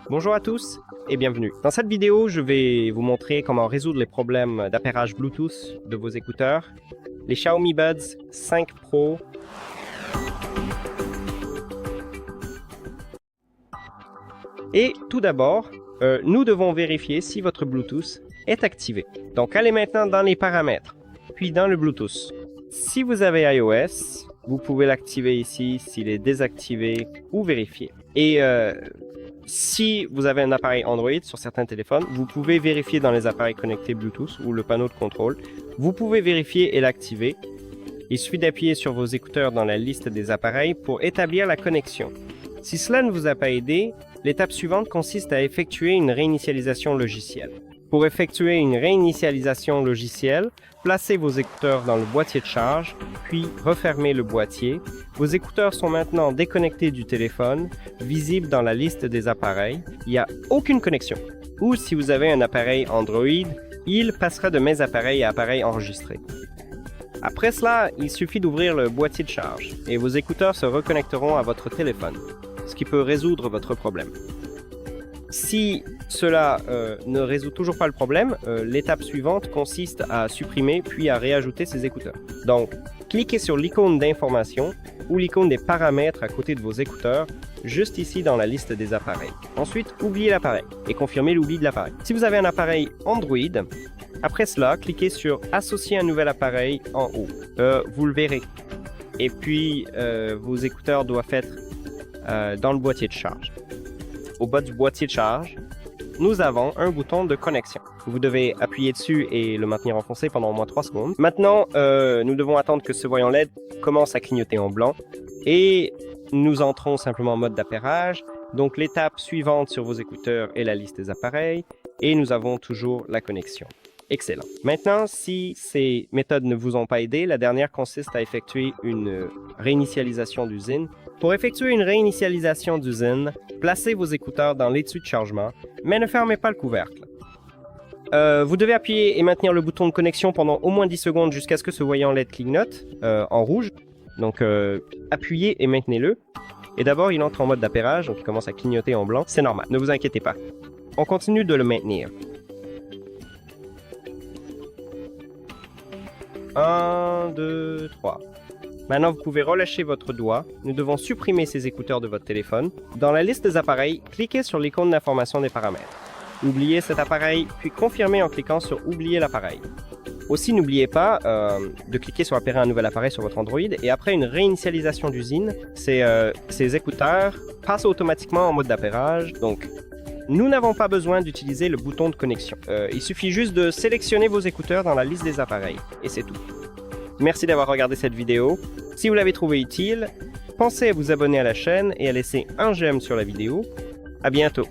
Bonjour à tous et bienvenue. Dans cette vidéo, je vais vous montrer comment résoudre les problèmes d'appairage Bluetooth de vos écouteurs, les Xiaomi Buds 5 Pro. Et tout d'abord, nous devons vérifier si votre Bluetooth est activé. Donc allez maintenant dans les paramètres, puis dans le Bluetooth. Si vous avez iOS, vous pouvez l'activer ici s'il est désactivé ou vérifier. Et si vous avez un appareil Android sur certains téléphones, vous pouvez vérifier dans les appareils connectés Bluetooth ou le panneau de contrôle. Vous pouvez vérifier et l'activer. Il suffit d'appuyer sur vos écouteurs dans la liste des appareils pour établir la connexion. Si cela ne vous a pas aidé, l'étape suivante consiste à effectuer une réinitialisation logicielle. Pour effectuer une réinitialisation logicielle, placez vos écouteurs dans le boîtier de charge, puis refermez le boîtier. Vos écouteurs sont maintenant déconnectés du téléphone, visibles dans la liste des appareils. Il n'y a aucune connexion. Ou si vous avez un appareil Android, il passera de mes appareils à appareils enregistrés. Après cela, il suffit d'ouvrir le boîtier de charge et vos écouteurs se reconnecteront à votre téléphone, ce qui peut résoudre votre problème. Si cela ne résout toujours pas le problème, l'étape suivante consiste à supprimer puis à réajouter ces écouteurs. Donc, cliquez sur l'icône d'information ou l'icône des paramètres à côté de vos écouteurs, juste ici dans la liste des appareils. Ensuite, oubliez l'appareil et confirmez l'oubli de l'appareil. Si vous avez un appareil Android, après cela, cliquez sur « Associer un nouvel appareil » en haut. Vous le verrez. Et puis, vos écouteurs doivent être dans le boîtier de charge. Au bas du boîtier de charge, nous avons un bouton de connexion. Vous devez appuyer dessus et le maintenir enfoncé pendant au moins 3 secondes. Maintenant, nous devons attendre que ce voyant LED commence à clignoter en blanc et nous entrons simplement en mode d'appairage. Donc l'étape suivante sur vos écouteurs est la liste des appareils et nous avons toujours la connexion. Excellent. Maintenant, si ces méthodes ne vous ont pas aidé, la dernière consiste à effectuer une réinitialisation d'usine. Pour effectuer une réinitialisation d'usine, placez vos écouteurs dans l'étui de chargement, mais ne fermez pas le couvercle. Vous devez appuyer et maintenir le bouton de connexion pendant au moins 10 secondes jusqu'à ce que ce voyant LED clignote en rouge. Donc, appuyez et maintenez-le. Et d'abord, il entre en mode d'appairage, donc il commence à clignoter en blanc. C'est normal, ne vous inquiétez pas. On continue de le maintenir. 1, 2, 3. Maintenant, vous pouvez relâcher votre doigt. Nous devons supprimer ces écouteurs de votre téléphone. Dans la liste des appareils, cliquez sur l'icône d'information des paramètres. Oubliez cet appareil, puis confirmez en cliquant sur « Oublier l'appareil ». Aussi, n'oubliez pas de cliquer sur « Appairer un nouvel appareil » sur votre Android et après une réinitialisation d'usine, ces écouteurs passent automatiquement en mode d'appairage. Donc, nous n'avons pas besoin d'utiliser le bouton de connexion. Il suffit juste de sélectionner vos écouteurs dans la liste des appareils. Et c'est tout. Merci d'avoir regardé cette vidéo. Si vous l'avez trouvée utile, pensez à vous abonner à la chaîne et à laisser un j'aime sur la vidéo. À bientôt.